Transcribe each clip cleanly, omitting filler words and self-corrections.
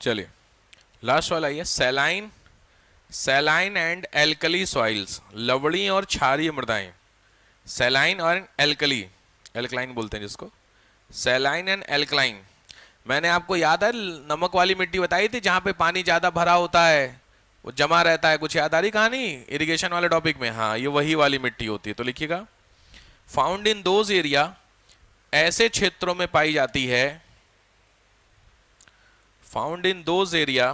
चलिए लास्ट वाला ये saline, saline and alkali soils, लवणी और क्षारीय मृदाएं। सैलाइन और एल्कली, एल्कलाइन बोलते हैं जिसको, सैलाइन एंड एल्कलाइन। मैंने आपको याद है नमक वाली मिट्टी बताई थी जहां पे पानी ज्यादा भरा होता है, वो जमा रहता है, कुछ याद आ रही कहानी इरिगेशन वाले टॉपिक में? हाँ, ये वही वाली मिट्टी होती है। तो लिखिएगा फाउंड इन दोज एरिया, ऐसे क्षेत्रों में पाई जाती है, found in those area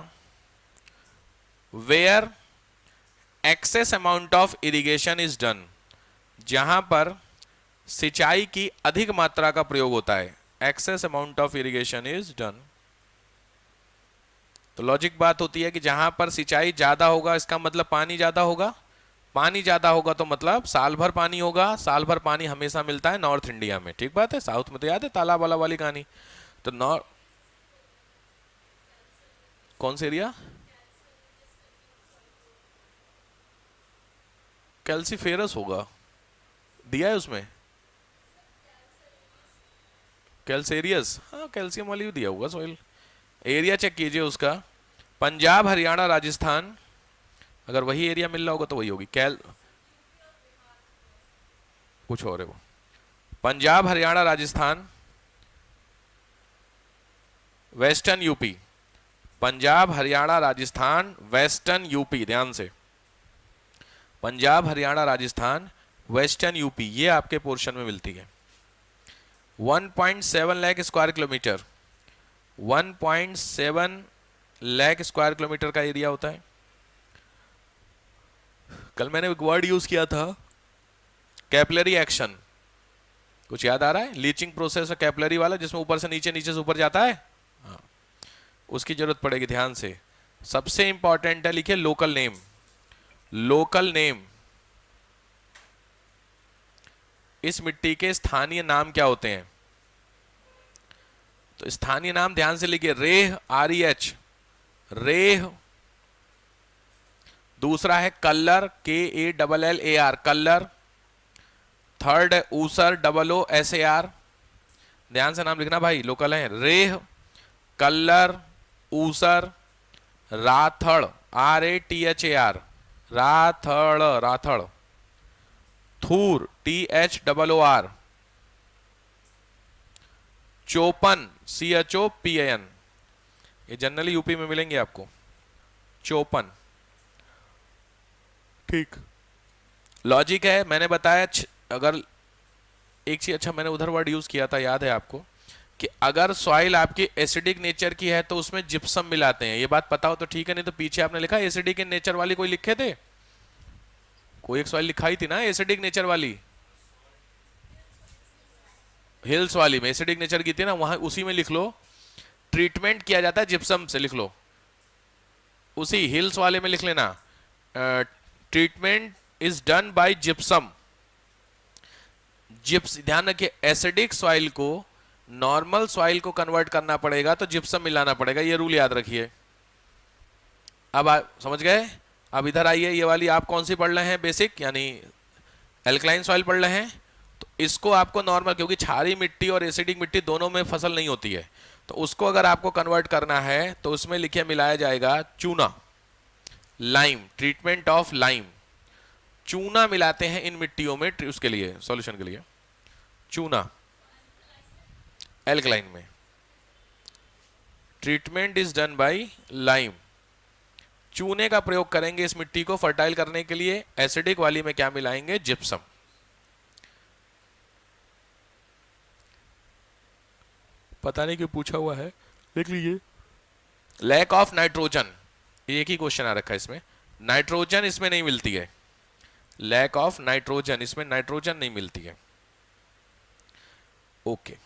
where excess amount of irrigation is done, जहां पर सिंचाई की अधिक मात्रा का प्रयोग होता है। Access amount of irrigation is done. तो लॉजिक बात होती है कि जहां पर सिंचाई ज्यादा होगा इसका मतलब पानी ज्यादा होगा, पानी ज्यादा होगा तो मतलब साल भर पानी होगा, साल भर पानी हमेशा मिलता है नॉर्थ इंडिया में। ठीक बात है, साउथ में तो याद है तालाब वाली कहानी। तो नॉर्थ, कौन से एरिया? कैल्सीफेरस होगा, दिया है उसमें कैल्सेरियस, हाँ कैल्शियम वाली भी दिया होगा सॉइल। एरिया चेक कीजिए उसका, पंजाब हरियाणा राजस्थान, अगर वही एरिया मिल रहा होगा तो वही होगी। कुछ और है वो, Punjab Haryana Rajasthan western UP, Punjab Haryana Rajasthan western UP, ध्यान से, पंजाब हरियाणा राजस्थान वेस्टर्न यूपी, ये आपके पोर्शन में मिलती है। 1.7 lakh square kilometre, 1.7 lakh square kilometre का एरिया होता है। कल मैंने एक वर्ड यूज किया था, कैपिलरी एक्शन, कुछ याद आ रहा है? लीचिंग प्रोसेस है कैपिलरी वाला, जिसमें ऊपर से नीचे, नीचे से ऊपर जाता है। हाँ, उसकी जरूरत पड़ेगी, ध्यान से। सबसे इंपॉर्टेंट है, लिखिए लोकल नेम, लोकल नेम। इस मिट्टी के स्थानीय नाम क्या होते हैं? तो स्थानीय नाम ध्यान से लिखिए, रेह, REH, रेह। दूसरा है कल्लर, KALLAR, कल्लर। थर्ड है ऊसर, OOSAR। ध्यान से नाम लिखना भाई, लोकल है। रेह, कल्लर, ऊसर, राथड़, RATHAR, राथड़, राथड़। थूर, THOOR, चोपन, CHOPAN, ये जनरली यूपी में मिलेंगे आपको, चोपन। ठीक, लॉजिक है, मैंने बताया। अगर एक चीज, अच्छा मैंने उधर वर्ड यूज किया था, याद है आपको, कि अगर सॉइल आपकी एसिडिक नेचर की है तो उसमें जिप्सम मिलाते हैं। ये बात पता हो तो ठीक है, नहीं तो पीछे आपने लिखा एसिडिक इन नेचर वाली, कोई लिखे थे? कोई एक सॉइल लिखाई थी ना एसिडिक नेचर वाली, हिल्स वाली में एसिडिक नेचर की थी ना, वहां उसी में लिख लो ट्रीटमेंट किया जाता है जिप्सम से, लिख लो उसी हिल्स वाले में लिख लेना, treatment is done by gypsum. जिप्स, ध्यान रखिए, एसिडिक सॉइल को नॉर्मल सॉइल को कन्वर्ट करना पड़ेगा तो जिप्सम मिलाना पड़ेगा, ये रूल याद रखिए। अब आप समझ गए? अब इधर आइए, ये वाली आप कौन सी पढ़ रहे हैं? बेसिक, यानी एल्कलाइन सॉइल पढ़ रहे हैं। तो इसको आपको नॉर्मल, क्योंकि क्षारीय मिट्टी और एसिडिक मिट्टी दोनों में फसल नहीं होती है, तो उसको अगर आपको कन्वर्ट करना है तो उसमें लिखिए मिलाया जाएगा चूना, लाइम, ट्रीटमेंट ऑफ लाइम। चूना मिलाते हैं इन मिट्टियों में उसके लिए, सॉल्यूशन के लिए, चूना एल्कलाइन में। Treatment is done bye lime. चूने का प्रयोग करेंगे इस मिट्टी को फर्टाइल करने के लिए। एसिडिक वाली में क्या मिलाएंगे? जिप्सम। पता नहीं क्यों पूछा हुआ है, देख लीजिए। लैक ऑफ नाइट्रोजन, एक ही क्वेश्चन आ रखा है इसमें, नाइट्रोजन इसमें नहीं मिलती है। लैक ऑफ नाइट्रोजन, इसमें नाइट्रोजन नहीं मिलती है। ओके,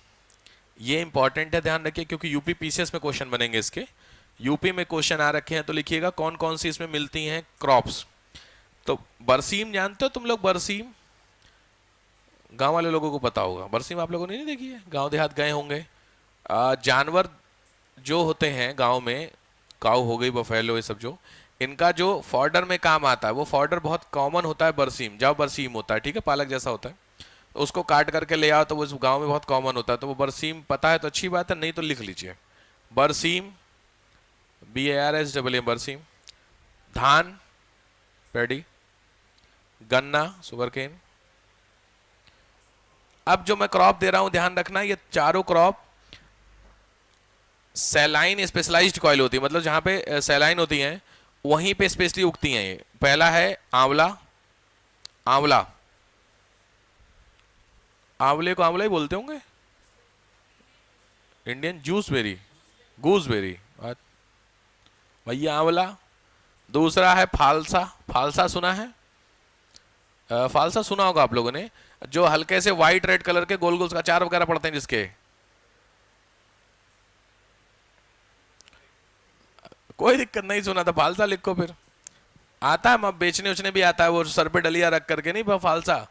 ये इंपॉर्टेंट है, ध्यान रखिए, क्योंकि यूपी पीसीएस में क्वेश्चन बनेंगे इसके। यूपी में क्वेश्चन आ रखे हैं तो लिखिएगा कौन कौन सी इसमें मिलती हैं क्रॉप्स। तो बरसीम जानते हो तुम लोग? बरसीम गांव वाले लोगों को पता होगा, बरसीम आप लोगों ने नहीं देखी है, गांव देहात गए होंगे। जानवर जो होते हैं गांव में, काऊ हो गई, बफेलो, ये सब जो इनका जो फॉर्डर में काम आता है, वो फॉर्डर बहुत कॉमन होता है, बरसीम, जाओ बरसीम होता है, ठीक है, पालक जैसा होता है, तो उसको काट करके ले आओ, तो वो गांव में बहुत कॉमन होता है, तो वो बरसीम पता है तो अच्छी बात है, नहीं तो लिख लीजिए बरसीम, BARS बरसीम, धान पैडी, गन्ना सुगरकेन। अब जो मैं क्रॉप दे रहा हूं ध्यान रखना, ये चारों क्रॉप सैलाइन स्पेशलाइज्ड कॉइल होती है, मतलब जहां पे सैलाइन होती हैं वहीं पे स्पेशली उगती हैं। ये पहला है आंवला, आंवला, आंवले को आंवला ही बोलते होंगे, इंडियन जूसबेरी, गूसबेरी, भैया आंवला। दूसरा है फालसा, फालसा सुना है? फालसा सुना होगा आप लोगों ने, जो हल्के से व्हाइट रेड कलर के गोल गोल अचार वगैरह पड़ते हैं जिसके। कोई दिक्कत नहीं, सुना था फालसा लिखो फिर, आता है, बेचने उचने भी आता है, वो सर पे डलिया रख करके नहीं फालसा।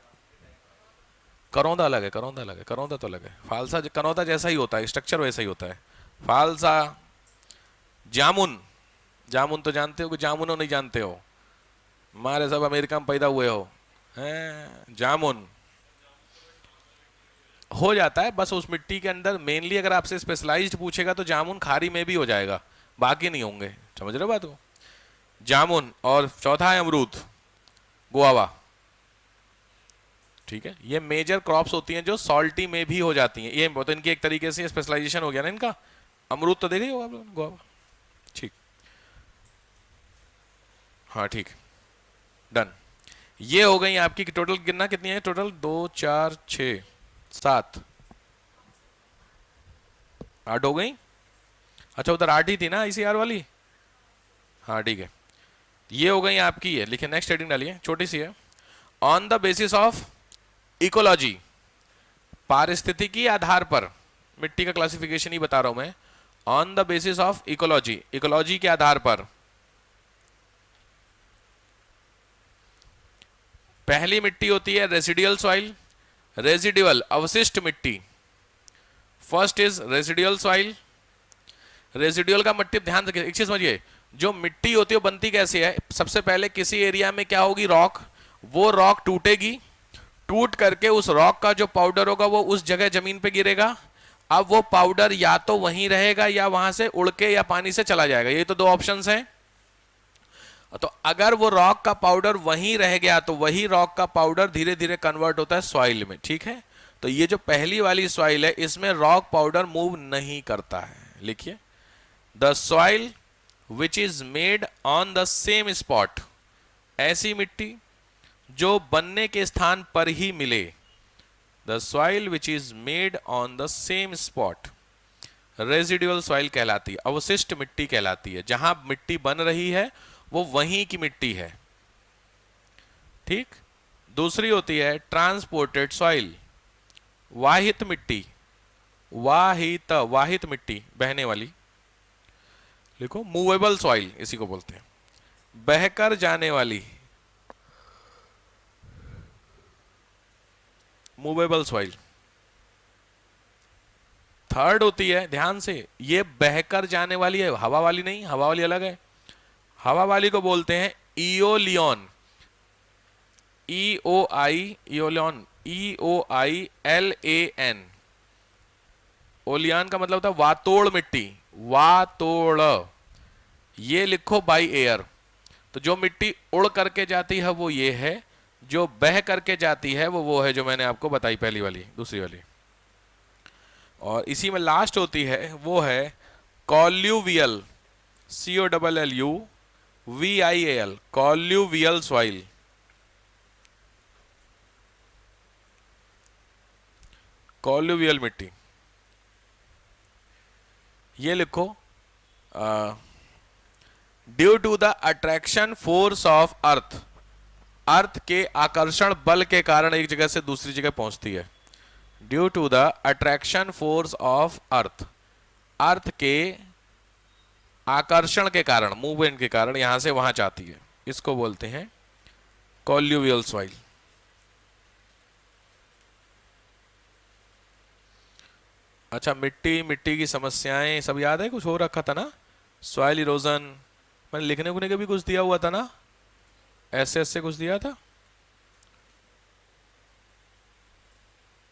करौंदा अलग है, करौंदा अलग है, करौंदा तो अलग है, फालसा करौंदा जैसा ही होता है, स्ट्रक्चर वैसा ही होता है। फालसा, जामुन, जामुन तो जानते हो कि जामुन नहीं जानते हो? हमारे सब अमेरिका में पैदा हुए हो हैं। जामुन हो जाता है बस उस मिट्टी के अंदर। मेनली अगर आपसे स्पेशलाइज्ड पूछेगा तो जामुन खारी में भी हो जाएगा, बाकी नहीं होंगे। समझ रहे हो बात को? जामुन। और चौथा है अमरूद, गुआवा। ठीक है, ये मेजर क्रॉप्स होती हैं जो सॉल्टी में भी हो जाती हैं। ये तो इनकी एक तरीके से स्पेशलाइजेशन हो गया ना इनका। अमरूद तो देखा ही होगा आप लोगों ने, गुआवा। ठीक, हाँ ठीक, डन। ये हो गई आपकी टोटल, गिनना कितनी है टोटल? 2 4 6 7 8 हो गई। अच्छा उधर 8 ही थी ना ICR वाली, हाँ ठीक है। ये हो गई आपकी, है लिखिए, नेक्स्ट हेडिंग डालिए, छोटी सी है। On the basis of ecology, पारिस्थितिकी आधार पर, मिट्टी का क्लासिफिकेशन ही बता रहा हूं मैं। On the basis of ecology, ecology के आधार पर पहली मिट्टी होती है रेसिडियल सॉइल, रेसिडुअल अवशिष्ट मिट्टी। First is residual soil. Residual का मिट्टी, ध्यान रखिए एक चीज समझिए, जो मिट्टी होती है वो बनती कैसे है? सबसे पहले किसी एरिया में क्या होगी? रॉक, वो रॉक टूटेगी, टूट करके उस रॉक का जो पाउडर होगा वो उस जगह जमीन पे गिरेगा। अब वो पाउडर या तो वहीं रहेगा या वहां से उड़ के या पानी से चला जाएगा। ये तो दो ऑप्शंस हैं। तो अगर वो रॉक का पाउडर वहीं रह गया तो वही रॉक का पाउडर धीरे धीरे कन्वर्ट होता है सॉइल में। ठीक है, तो ये जो पहली वाली सॉइल है इसमें रॉक पाउडर मूव नहीं करता है। लिखिए, the soil which is made on the same spot, ऐसी मिट्टी जो बनने के स्थान पर ही मिले। The soil which is made on the same spot residual soil कहलाती है, अवशिष्ट मिट्टी कहलाती है। जहां मिट्टी बन रही है वो वहीं की मिट्टी है। ठीक, दूसरी होती है ट्रांसपोर्टेड सॉइल, वाहित मिट्टी, वाहित, वाहित मिट्टी, बहने वाली। लिखो, मूवेबल सॉइल इसी को बोलते हैं, बहकर जाने वाली, मूवेबल सॉइल। थर्ड होती है, ध्यान से, ये बहकर जाने वाली है, हवा वाली नहीं, हवा वाली अलग है। हवा वाली को बोलते हैं इओलियन, EOI, इओलियन, EOILAN। ओलियन का मतलब होता है वातोड़ मिट्टी, वातोड़। ये लिखो बाई एयर। तो जो मिट्टी उड़ करके जाती है वो ये है, जो बह करके जाती है वो है जो मैंने आपको बताई, पहली वाली, दूसरी वाली। और इसी में लास्ट होती है वो है कॉल्यूवियल, COLLUVIAL, कॉल्यूवियल सॉइल। कॉल्यूवियल मिट्टी, ये लिखो, due to the attraction force of earth, earth के आकर्षण बल के कारण एक जगह से दूसरी जगह पहुंचती है। Due to the attraction force of earth, earth के आकर्षण के कारण, मूवमेंट के कारण यहां से वहां जाती है। इसको बोलते हैं कॉल्यूवियल सॉइल। अच्छा, मिट्टी, मिट्टी की समस्याएं सब याद है? कुछ हो रखा था ना, सॉइल इरोजन, मैंने लिखने उखने के भी कुछ दिया हुआ था ना, ऐसे ऐसे कुछ दिया था।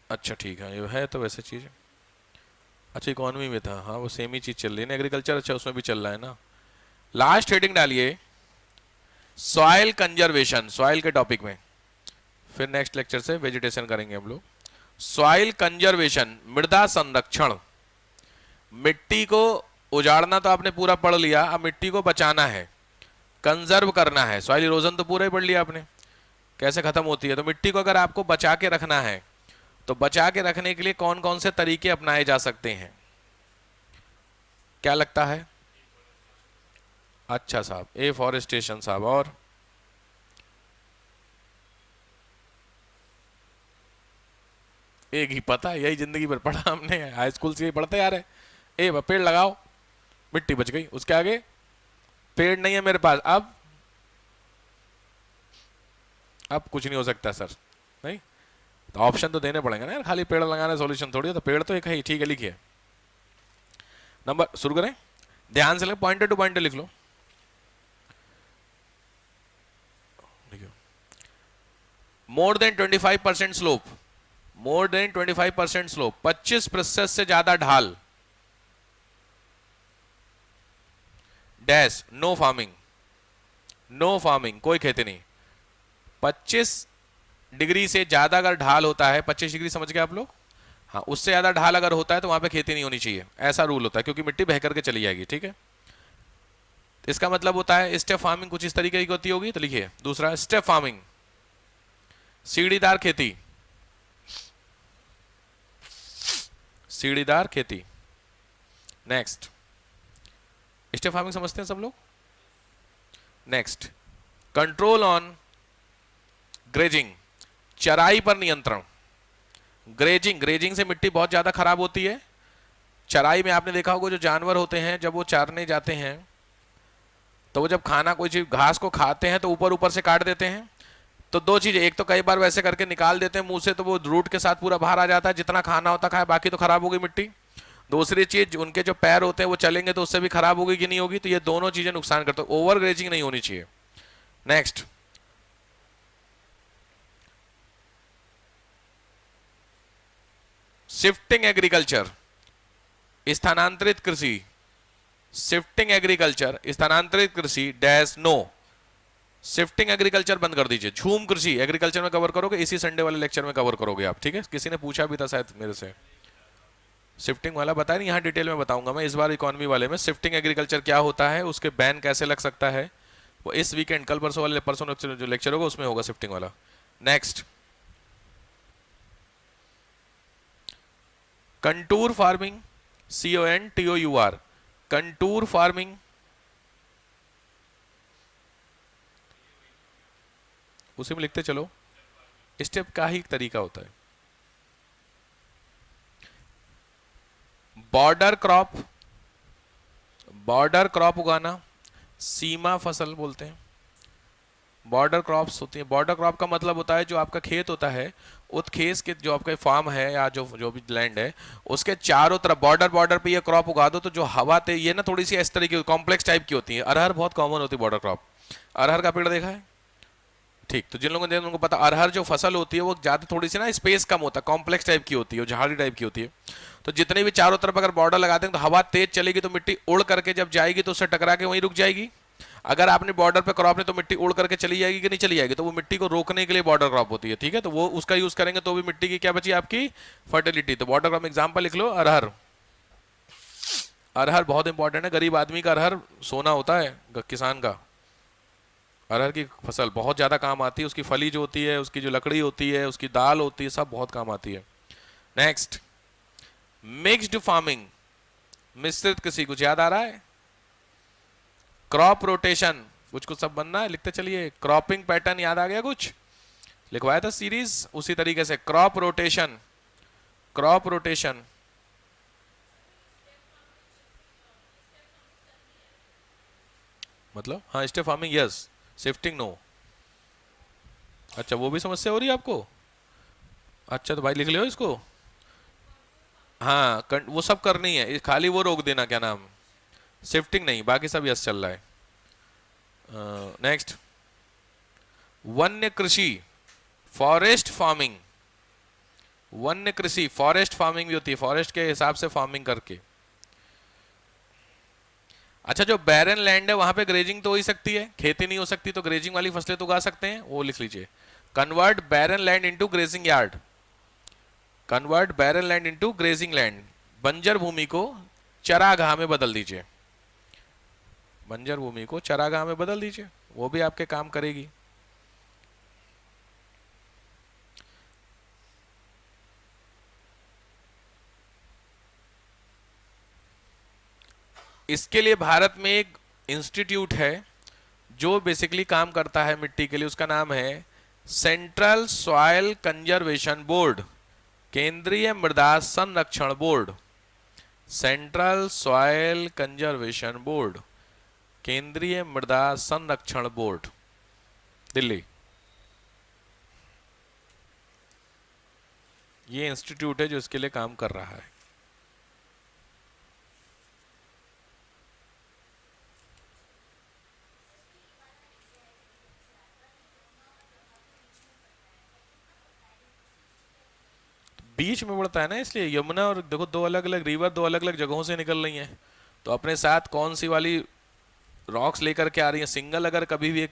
अच्छा ठीक है, ये है तो वैसे चीज। अच्छा, इकोनॉमी में था, हाँ वो सेम ही चीज चल रही है ना, एग्रीकल्चर, अच्छा उसमें भी चल रहा है ना। लास्ट हेडिंग डालिए सॉइल कंजर्वेशन, सॉइल के टॉपिक में, फिर नेक्स्ट लेक्चर से वेजिटेशन करेंगे हम लोग। सॉइल कंजर्वेशन, मृदा संरक्षण। मिट्टी को उजाड़ना तो आपने पूरा पढ़ लिया, अब मिट्टी को बचाना है, कंजर्व करना है। सॉइल इरोजन तो पूरा ही पढ़ लिया आपने, कैसे खत्म होती है। तो मिट्टी को अगर आपको बचा के रखना है तो बचा के रखने के लिए कौन कौन से तरीके अपनाए जा सकते हैं, क्या लगता है? अच्छा साहब, एफॉरेस्टेशन साहब, और एक ही पता है, यही जिंदगी भर पढ़ा हमने, हाई स्कूल से यही पढ़ते आ रहे। पेड़ लगाओ, मिट्टी बच गई, उसके आगे पेड़ नहीं है मेरे पास, अब कुछ नहीं हो सकता सर, नहीं तो ऑप्शन तो देने पड़ेंगे ना यार, खाली पेड़ लगाना सॉल्यूशन थोड़ी है। तो पेड़ तो एक है, ठीक है, लिखिए। नंबर शुरू करें, ध्यान से, पॉइंटर टू पॉइंटर लिख लो। More than 25% slope, more than 25% slope, 25% से ज्यादा ढाल, dash, no farming, no farming, कोई खेती नहीं। 25 डिग्री से ज्यादा अगर ढाल होता है, 25 डिग्री समझ गए आप लोग, हाँ, उससे ज्यादा ढाल अगर होता है तो वहां पे खेती नहीं होनी चाहिए, ऐसा रूल होता है, क्योंकि मिट्टी बह करके चली जाएगी, ठीक है। इसका मतलब होता है स्टेप फार्मिंग कुछ इस तरीके की होती होगी, तो लिखिए दूसरा स्टेप फार्मिंग, सीढ़ीदार खेती, सीढ़ीदार खेती। नेक्स्ट, स्टेप फार्मिंग समझते हैं सब लोग। नेक्स्ट, कंट्रोल ऑन ग्रेजिंग, चराई पर नियंत्रण। ग्रेजिंग, ग्रेजिंग से मिट्टी बहुत ज्यादा खराब होती है। चराई में आपने देखा होगा जो जानवर होते हैं जब वो चरने जाते हैं तो वो जब खाना कोई चीज घास को खाते हैं तो ऊपर ऊपर से काट देते हैं। तो दो चीजें, एक तो कई बार वैसे करके निकाल देते हैं मुंह से, तो वो रूट के साथ पूरा बाहर आ जाता है, जितना खाना होता खाए, बाकी तो खराब हो गई मिट्टी। दूसरी चीज, उनके जो पैर होते हैं वो चलेंगे तो उससे भी खराब होगी कि नहीं होगी। तो ये दोनों चीजें नुकसान करते हैं, ओवर ग्रेजिंग नहीं होनी चाहिए। नेक्स्ट, शिफ्टिंग एग्रीकल्चर, स्थानांतरित कृषि, शिफ्टिंग एग्रीकल्चर, स्थानांतरित कृषि, डैश, नो, शिफ्टिंग एग्रीकल्चर बंद कर दीजिए। झूम कृषि एग्रीकल्चर में कवर करोगे, इसी संडे वाले लेक्चर में कवर करोगे आप, ठीक है। किसी ने पूछा भी था शायद मेरे से, शिफ्टिंग वाला बताया नहीं, यहाँ डिटेल में बताऊंगा मैं इस बार इकोनॉमी वाले में। शिफ्टिंग एग्रीकल्चर क्या होता है, उसके बैन कैसे लग सकता है, वो इस वीकेंड, कल परसों वाले, परसों जो लेक्चर होगा उसमें होगा शिफ्टिंग वाला। Next, contour farming, CONTOUR, contour farming, उसी में लिखते चलो, स्टेप का ही तरीका होता है। बॉर्डर क्रॉप, बॉर्डर क्रॉप उगाना, सीमा फसल बोलते हैं, बॉर्डर क्रॉप्स होती है। बॉर्डर क्रॉप का मतलब होता है जो आपका खेत होता है, उस खेत के जो आपका फार्म है या जो जो भी लैंड है, उसके चारों तरफ बॉर्डर बॉर्डर पे ये क्रॉप उगा दो, तो जो हवा ते ये ना थोड़ी सी इस तरीके की कॉम्प्लेक्स टाइप की होती है। अरहर बहुत कॉमन होती है बॉर्डर क्रॉप, अरहर का पेड़ देखा है, ठीक। तो जिन लोगों ने उनको पता, अरहर जो फसल होती है वो ज्यादा थोड़ी सी ना स्पेस कम होता है, कॉम्प्लेक्स टाइप की होती है, झाड़ी टाइप की होती है। तो जितने भी चारों तरफ अगर बॉर्डर लगाते हैं तो हवा तेज चलेगी तो मिट्टी उड़ करके जब जाएगी तो उससे टकरा के वहीं रुक जाएगी। अगर आपने बॉर्डर पे क्रॉप नहीं तो मिट्टी उड़ करके चली जाएगी कि नहीं चली जाएगी, तो वो मिट्टी को रोकने के लिए बॉर्डर क्रॉप होती है, ठीक है। तो वो उसका यूज करेंगे तो भी मिट्टी की क्या बची आपकी, फर्टिलिटी। तो बॉर्डर क्रॉप एग्जांपल लिख लो, अरहर। अरहर बहुत इंपॉर्टेंट है, गरीब आदमी का अरहर सोना होता है, किसान का अरहर की फसल बहुत ज्यादा काम आती है। उसकी फली जो होती है, उसकी जो लकड़ी होती है, उसकी दाल होती है, सब बहुत काम आती है। नेक्स्ट, मिक्स्ड फार्मिंग, मिश्रित कृषि, कुछ याद आ रहा है? क्रॉप रोटेशन, कुछ कुछ सब बनना है, लिखते चलिए। क्रॉपिंग पैटर्न याद आ गया कुछ, लिखवाया था सीरीज, उसी तरीके से क्रॉप रोटेशन, क्रॉप रोटेशन, मतलब हाँ, step farming yes, shifting no. अच्छा, वो भी समस्या हो रही है आपको? अच्छा तो भाई लिख लो इसको। हाँ, वो सब करनी है, खाली वो रोक देना, क्या नाम, शिफ्टिंग नहीं, बाकी सब यस चल रहा है। नेक्स्ट, वन्य कृषि, फॉरेस्ट फार्मिंग, वन्य कृषि, फॉरेस्ट फार्मिंग भी होती है, फॉरेस्ट के हिसाब से फार्मिंग करके। अच्छा, जो बैरन लैंड है वहां पे ग्रेजिंग तो हो ही सकती है, खेती नहीं हो सकती, तो ग्रेजिंग वाली फसलें तो उगा सकते हैं, वो लिख लीजिए। Convert barren land into grazing yard, convert barren land into grazing land, बंजर भूमि को चरागाह में बदल दीजिए, बंजर भूमि को चरागाह में बदल दीजिए, वो भी आपके काम करेगी। इसके लिए भारत में एक इंस्टीट्यूट है जो बेसिकली काम करता है मिट्टी के लिए, उसका नाम है सेंट्रल सॉयल कंजर्वेशन बोर्ड, केंद्रीय मृदा संरक्षण board, central soil conservation board, केंद्रीय मृदा संरक्षण बोर्ड, दिल्ली। ये इंस्टीट्यूट है जो इसके लिए काम कर रहा है। बीच में पड़ता है ना, इसलिए यमुना और देखो दो अलग अलग रिवर दो अलग अलग जगहों से निकल रही हैं, तो अपने साथ कौन सी वाली रॉक्स लेकर के आ रही है। सिंगल अगर कभी भी एक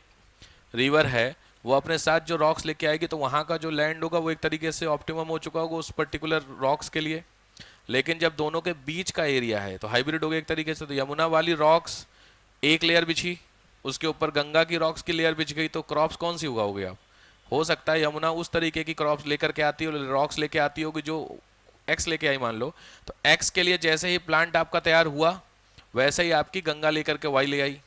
रिवर है वो अपने साथ जो रॉक्स लेके आएगी तो वहाँ का जो लैंड होगा वो एक तरीके से ऑप्टिमम हो चुका होगा उस पर्टिकुलर रॉक्स के लिए। लेकिन जब दोनों के बीच का एरिया है तो हाइब्रिड हो गया एक तरीके से। तो यमुना वाली रॉक्स एक लेयर बिछी, उसके ऊपर गंगा की रॉक्स की लेयर बिछ गई, तो क्रॉप्स कौन सी उगाओगे आप। हो सकता है यमुना उस तरीके की क्रॉप्स लेकर के आती हो, रॉक्स लेके आती होगी जो एक्स लेके आई मान लो, तो एक्स के लिए जैसे ही प्लांट आपका तैयार हुआ वैसे ही आपकी गंगा लेकर के वाई ले आई,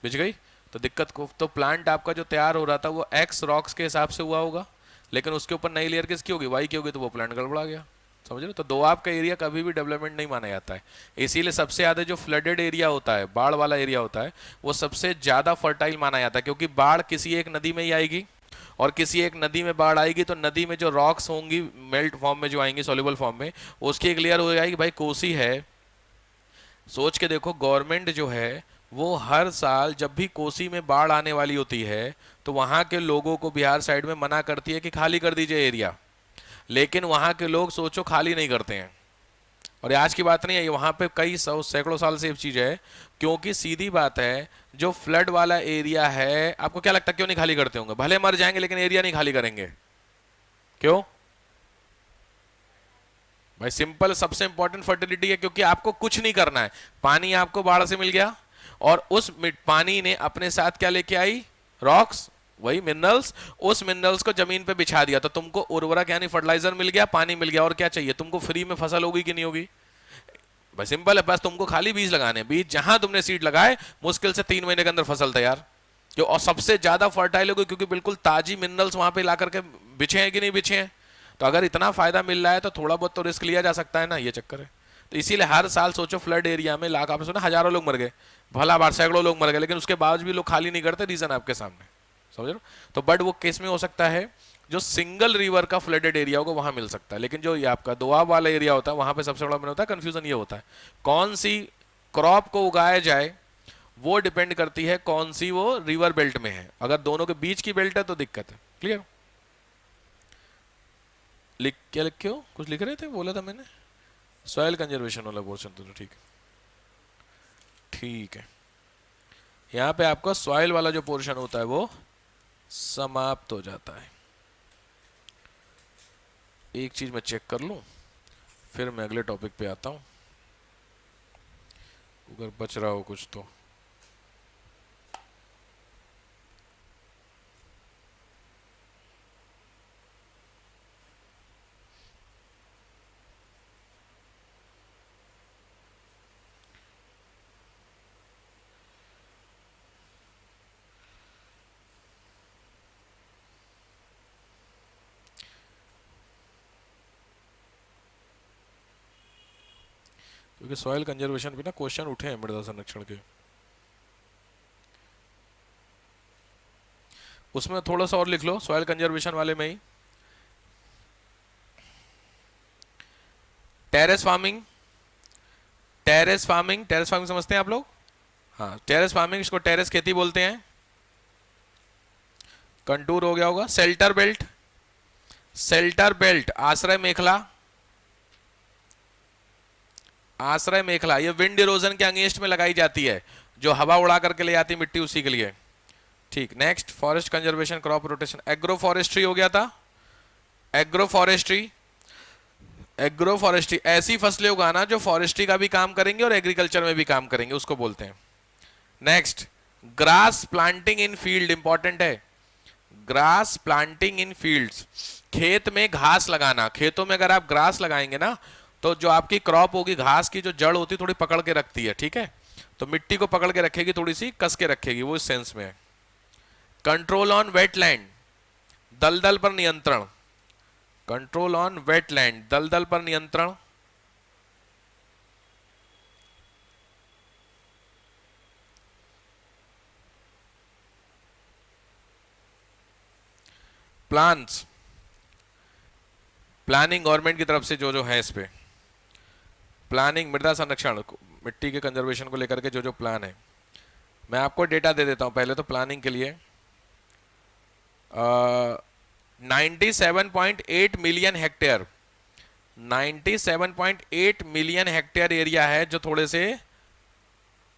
बिछ गई। तो दिक्कत को तो प्लांट आपका जो तैयार हो रहा था वो एक्स रॉक्स के हिसाब से हुआ होगा, लेकिन उसके ऊपर नई लेयर किसकी होगी, वाई की होगी, तो वो प्लांट गड़बड़ा गया। समझ रहे हो? तो दोआब का एरिया कभी भी डेवलपमेंट नहीं माना जाता है। इसीलिए सबसे ज्यादा जो फ्लडेड एरिया होता है, बाढ़ वाला एरिया होता है, वो सबसे ज्यादा फर्टाइल माना जाता है, क्योंकि बाढ़ किसी एक नदी में ही आएगी, और किसी एक नदी में बाढ़ आएगी तो नदी में जो रॉक्स होंगी मेल्ट फॉर्म में जो आएंगी सॉल्युबल फॉर्म में, उसकी एक लेयर हो जाएगी। भाई कोसी है, सोच के देखो, गवर्नमेंट जो है वो हर साल जब भी कोसी में बाढ़ आने वाली होती है तो वहां के लोगों को बिहार साइड में मना करती है कि खाली कर दीजिए एरिया, लेकिन वहां के लोग सोचो खाली नहीं करते हैं। और ये आज की बात नहीं है, ये वहां पे कई सौ सैकड़ों साल से चीज है, क्योंकि सीधी बात है जो फ्लड वाला एरिया है, आपको क्या लगता है क्यों नहीं खाली करते होंगे, भले मर जाएंगे लेकिन एरिया नहीं खाली करेंगे, क्यों भाई? सिंपल, सबसे इंपॉर्टेंट फर्टिलिटी है, क्योंकि आपको कुछ नहीं करना है, पानी आपको बाढ़ से मिल गया और उस पानी ने अपने साथ क्या लेके आई, रॉक्स, वही मिनरल्स, उस मिनरल्स को जमीन पे बिछा दिया, तो तुमको उर्वरक यानी फर्टिलाइजर मिल गया, पानी मिल गया, और क्या चाहिए तुमको, फ्री में फसल होगी कि नहीं होगी। भाई सिंपल है, बस तुमको खाली बीज लगाने, बीज जहां तुमने सीड लगाए मुश्किल से 3 महीने के अंदर फसल तैयार, क्यों, और सबसे ज्यादा फर्टाइल होगी क्योंकि बिल्कुल ताजी मिनरल्स वहां पे ला करके बिछे हैं कि नहीं बिछे हैं। तो अगर इतना फायदा मिल रहा है तो थोड़ा बहुत तो रिस्क लिया जा सकता है ना, ये चक्कर है। तो इसीलिए हर साल सोचो फ्लड एरिया में लाख, आपने सुना हजारों लोग मर गए, भला बार सैकड़ों लोग मर गए, लेकिन उसके बाद भी लोग खाली नहीं करते, रीजन आपके सामने, समझ रहे हो। तो बट वो केस में हो सकता है जो सिंगल रिवर का फ्लडेड एरिया होगा वहां मिल सकता है, लेकिन जो ये आपका दोआब वाला एरिया होता है वहां पे सबसे बड़ा मेन होता है कंफ्यूजन, ये होता है कौन सी क्रॉप को उगाया जाए, वो डिपेंड करती है कौन सी वो रिवर बेल्ट में है। अगर दोनों के बीच की बेल्ट है तो दिक्कत है। क्लियर? लिख क्या लिखे हो, कुछ लिख रहे थे, बोला था मैंने सॉइल कंजर्वेशन वाला पोर्शन, तो ठीक है, ठीक है। यहाँ पे आपका सॉइल वाला जो पोर्शन होता है वो समाप्त हो जाता है। एक चीज मैं चेक कर लूं, फिर मैं अगले टॉपिक पे आता हूं, अगर बच रहा हो कुछ तो। क्योंकि सॉइल कंजर्वेशन पे ना क्वेश्चन उठे हैं मृदा संरक्षण के, उसमें थोड़ा सा और लिख लो सॉइल कंजर्वेशन वाले में ही। Terrace farming, terrace farming, terrace farming समझते हैं आप लोग? हाँ, टेरेस फार्मिंग, इसको टेरेस खेती बोलते हैं। कंटूर हो गया होगा। शेल्टर बेल्ट, शेल्टर बेल्ट आश्रय मेखला, आश्रय मेखला, ये विंड इरोजन के अगेंस्ट में लगाई जाती है, जो हवा उड़ा करके ले जाती मिट्टी, उसी के लिए। ठीक, next forest conservation, crop rotation. Agro forestry हो गया था। एग्रो फॉरेस्ट्री, एग्रो फॉरेस्ट्री ऐसी फसलें उगाना जो फॉरेस्ट्री का भी काम करेंगे और एग्रीकल्चर में भी काम करेंगे, उसको बोलते हैं। नेक्स्ट ग्रास प्लांटिंग इन फील्ड, इंपॉर्टेंट है। ग्रास प्लांटिंग इन फील्ड्स, खेत में घास लगाना। खेतों में अगर आप ग्रास लगाएंगे ना, तो जो आपकी क्रॉप होगी, घास की जो जड़ होती है थोड़ी पकड़ के रखती है, ठीक है, तो मिट्टी को पकड़ के रखेगी, थोड़ी सी कस के रखेगी, वो इस सेंस में है। कंट्रोल ऑन वेटलैंड, दलदल पर नियंत्रण। कंट्रोल ऑन वेटलैंड, दलदल पर नियंत्रण। प्लान्स, प्लानिंग गवर्नमेंट की तरफ से जो जो है इस पे प्लानिंग, मृदा संरक्षण, मिट्टी के कंजर्वेशन को लेकर के जो जो प्लान है, मैं आपको डेटा दे देता हूं पहले तो प्लानिंग के लिए। 97.8 million hectare, 97.8 million hectare area है जो थोड़े से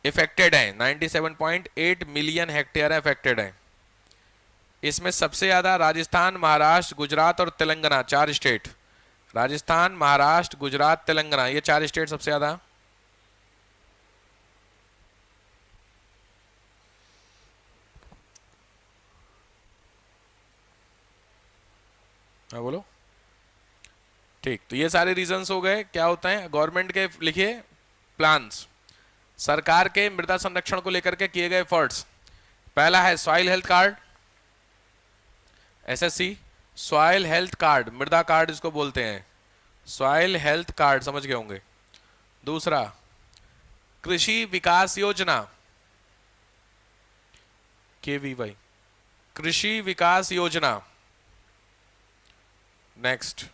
इफेक्टेड है। 97.8 मिलियन हेक्टेयर इफेक्टेड है। इसमें सबसे ज्यादा राजस्थान, महाराष्ट्र, गुजरात और तेलंगाना, 4 स्टेट। राजस्थान, महाराष्ट्र, गुजरात, तेलंगाना, ये 4 स्टेट सबसे ज्यादा। हाँ बोलो। ठीक, तो ये सारे रीजंस हो गए। क्या होता है गवर्नमेंट के लिखिए प्लान्स, सरकार के मृदा संरक्षण को लेकर के किए गए एफर्ट्स। पहला है soil health card, SSC, soil health card, मृदा कार्ड इसको बोलते हैं, सॉइल हेल्थ कार्ड, समझ गए होंगे। दूसरा कृषि विकास योजना, केवीवाई, कृषि विकास योजना। नेक्स्ट,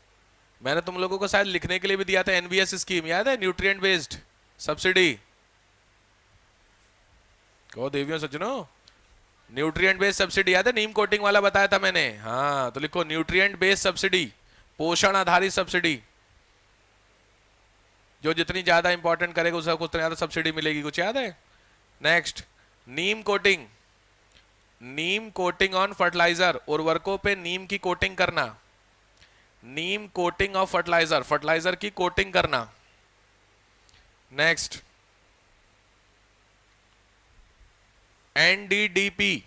मैंने तुम लोगों को शायद लिखने के लिए भी दिया था एनबीएस स्कीम, याद है, न्यूट्रिएंट बेस्ड सब्सिडी। कहो देवियों सज्जनों, न्यूट्रिएंट बेस्ड सब्सिडी याद है, नीम कोटिंग वाला बताया था मैंने। हाँ तो लिखो न्यूट्रिएंट बेस्ड सब्सिडी, पोषण आधारित सब्सिडी, जो जितनी ज्यादा इंपॉर्टेंट करेगा उसको उतनी ज्यादा सब्सिडी मिलेगी, कुछ याद है। Next neem coating, neem coating on fertiliser, उर्वरकों पे नीम की कोटिंग करना, neem coating of fertiliser, fertiliser की कोटिंग करना। Next NDDP,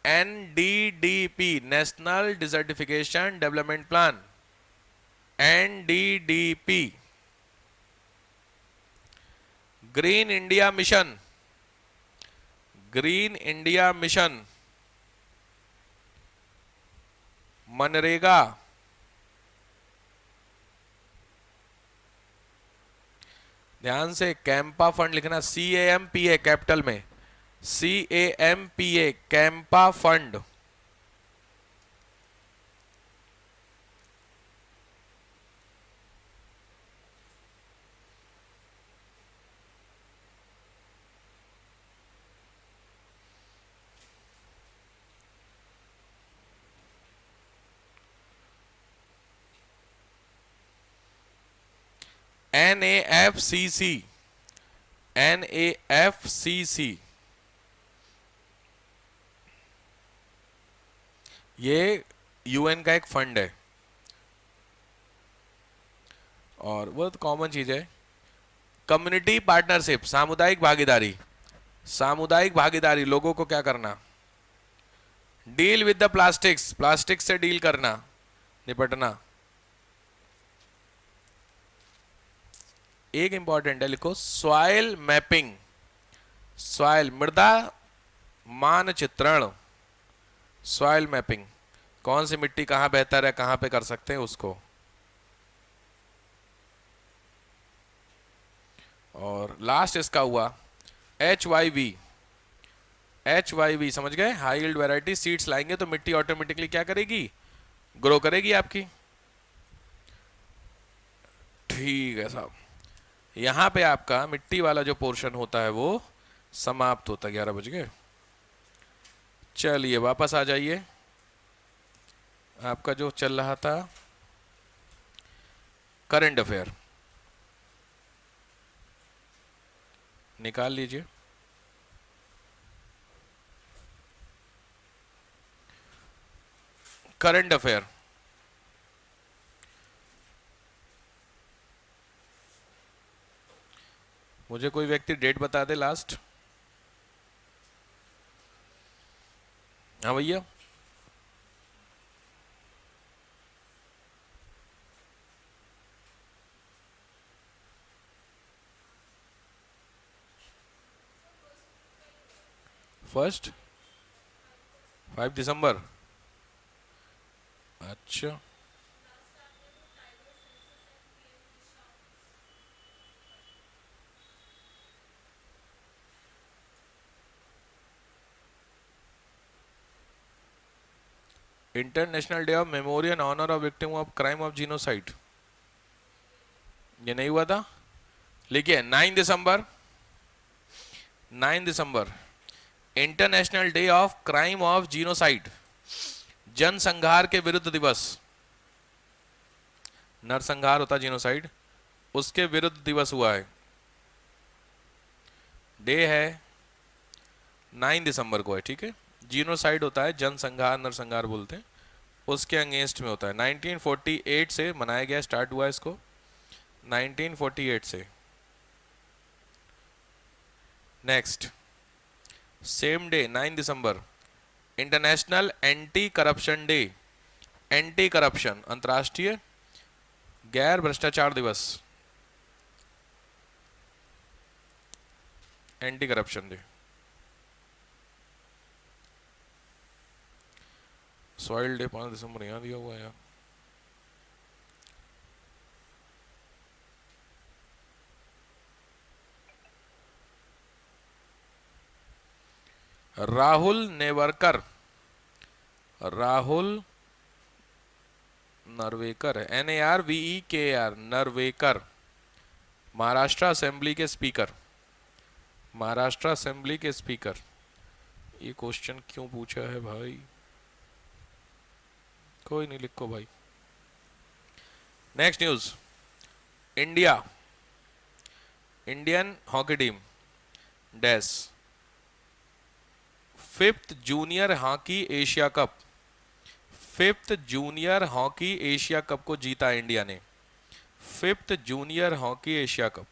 NDDP, national desertification development plan, NDDP. Green India mission, green India mission, MNREGA, ध्यान से कैंपा फंड लिखना, CAMPA कैपिटल में, CAMPA CAMPA fund. NAFCC, NAFCC, ये यूएन का एक फंड है और बहुत कॉमन चीज है। कम्युनिटी पार्टनरशिप, सामुदायिक भागीदारी, सामुदायिक भागीदारी, लोगों को क्या करना, deal with the plastics, plastic से डील करना, निपटना। एक इंपॉर्टेंट है, लिखो सॉइल मैपिंग, सॉइल मृदा मानचित्रण, सॉइल मैपिंग, कौन सी मिट्टी कहां बेहतर है, कहां पे कर सकते हैं उसको। और लास्ट इसका हुआ HYV, HYV समझ गए, हाई यील्ड वैरायटी सीड्स लाएंगे तो मिट्टी ऑटोमेटिकली क्या करेगी, ग्रो करेगी आपकी। ठीक है साहब, यहां पे आपका मिट्टी वाला जो पोर्शन होता है वो समाप्त होता है। 11 बज गए, चलिए वापस आ जाइए। आपका जो चल रहा था करंट अफेयर, निकाल लीजिए। करंट अफेयर, मुझे कोई व्यक्ति डेट बता दे लास्ट। हाँ भैया, फर्स्ट 5 दिसंबर। अच्छा, international day of memorial honour of victim of crime of genocide, ये नहीं हुआ था। लिखिए 9 दिसंबर, 9 दिसंबर international day of crime of genocide, जनसंहार के विरुद्ध दिवस। नरसंहार होता जीनोसाइड, उसके विरुद्ध दिवस हुआ है। डे है 9 दिसंबर को है, ठीक है। जीनोसाइड होता है जनसंहार, नरसंहार बोलते हैं, उसके अगेंस्ट में होता है। 1948 से मनाया गया, स्टार्ट हुआ इसको 1948 से। नेक्स्ट, सेम डे 9 दिसंबर international anti corruption day, anti corruption अंतर्राष्ट्रीय गैर भ्रष्टाचार दिवस, anti corruption day. Soil day 5 दिसंबर यहाँ दिया हुआ है यार। राहुल नेवरकर, राहुल नरवेकर, NARVEKR, नरवेकर, महाराष्ट्र असेंबली के स्पीकर, महाराष्ट्र असेंबली के स्पीकर। ये क्वेश्चन क्यों पूछा है भाई, कोई नहीं, लिखो भाई। Next news, India, Indian hockey team dash 5th junior hockey Asia cup, 5th junior hockey Asia cup को जीता इंडिया ने। 5th junior hockey Asia cup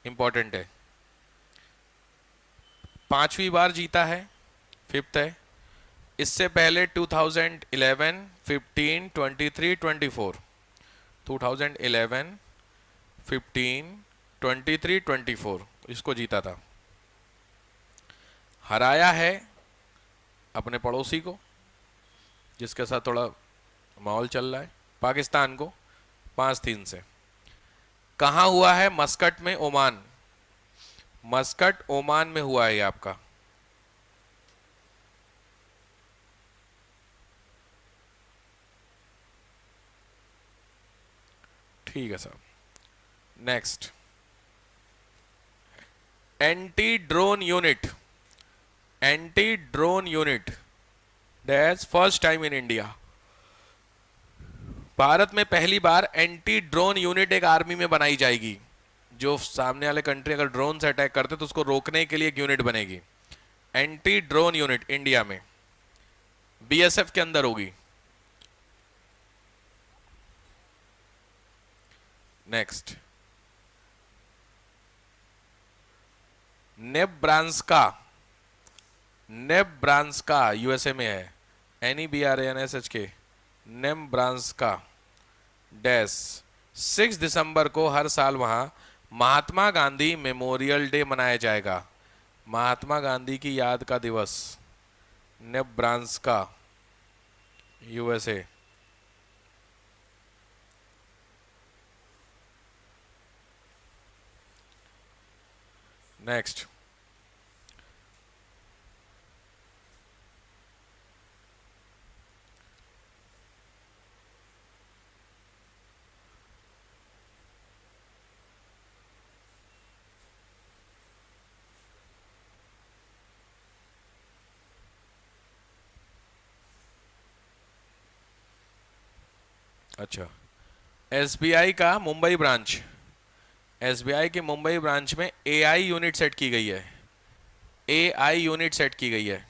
important है, 5वीं बार जीता है, 5th है। इससे पहले 2011, 15, 23, 24, 2011, 15, 23, 24 इसको जीता था। हराया है अपने पड़ोसी को, जिसके साथ थोड़ा माहौल चल रहा है, पाकिस्तान को 5-3 से। कहाँ हुआ है? मस्कट में, ओमान। मस्कट ओमान में हुआ है ये आपका। ठीक है sir. Next, anti drone unit, anti drone unit that's first time in India. Bharat में पहली बार एंटी ड्रोन यूनिट एक आर्मी में बनाई जाएगी। जो सामने वाले कंट्री अगर ड्रोन से अटैक करते तो उसको रोकने के लिए एक यूनिट बनेगी, एंटी ड्रोन यूनिट इंडिया में, BSF के अंदर होगी। नेक्स्ट, नेब्रांस्का, नेब्रांस्का USA में है, NEBRANSHK, नेब्रांस्का डैश 6 दिसंबर को हर साल वहां महात्मा गांधी मेमोरियल डे मनाया जाएगा, महात्मा गांधी की याद का दिवस। नेब्रांस्का USA। नेक्स्ट, अच्छा, SBI का मुंबई ब्रांच, एसबीआई के मुंबई ब्रांच में एआई यूनिट सेट की गई है, एआई यूनिट सेट की गई है।